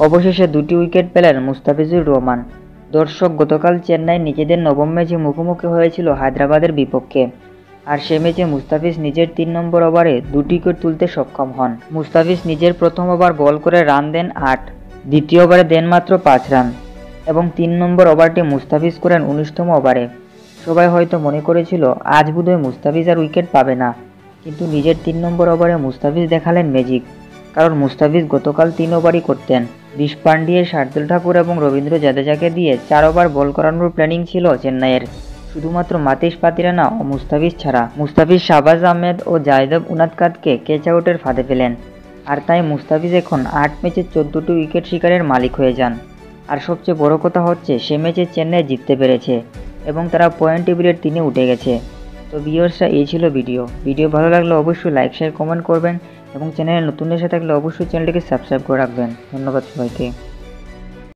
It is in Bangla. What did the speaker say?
অবশেষে 2টি উইকেট পেলেন মুস্তাফিজুর রহমান। দর্শক, গতকাল চেন্নাই নিজেদের নবম ম্যাচে মুখোমুখি হয়েছিল হায়দ্রাবাদের বিপক্ষে। আর সে ম্যাচে মুস্তাফিজ নিজের 3 নম্বর ওভারে 2টি উইকেট তুলতে সক্ষম হন। মুস্তাফিজ নিজের প্রথম ওভার বল করে রান দেন 8, দ্বিতীয় ওভারে দেন মাত্র 5 রান এবং 3 নম্বর ওভারটি মুস্তাফিজ করেন 19তম ওভারে। সবাই হয়তো মনে করেছিল আজ বোধহয় মুস্তাফিজ আর উইকেট পাবে না, কিন্তু নিজের 3 নম্বর ওভারে মুস্তাফিজ দেখালেন ম্যাজিক। কারণ মুস্তাফিজ গতকাল 3 ওভারই করতেন। ঋষ পান্ডিয়া, শার্দুল ঠাকুর এবং রবীন্দ্র জাদেজাকে দিয়ে 4 ওভার বল করানোর প্ল্যানিং ছিল চেন্নাইয়ের, শুধুমাত্র মাতিস পাতিরানা ও মুস্তাফিজ ছাড়া। মুস্তাফিজ শাহবাজ আহমেদ ও জায়দেব উনাদকাতকে ক্যাচ আউটের ফাঁদে ফেলেন। আর তাই মুস্তাফিজ এখন 8 ম্যাচে 14টি উইকেট শিকারের মালিক হয়ে যান। আর সবচেয়ে বড় কথা হচ্ছে সে ম্যাচে চেন্নাই জিততে পেরেছে এবং তারা পয়েন্ট টেবিলের 3-এ উঠে গেছে। তো ভিউয়ার্সরা, এই ছিল ভিডিও ভালো লাগলে অবশ্যই লাইক, শেয়ার, কমেন্ট করবেন এবং চ্যানেলে নতুন এসে থাকলে অবশ্যই চ্যানেলটিকে সাবস্ক্রাইব করে রাখবেন। ধন্যবাদ সবাইকে।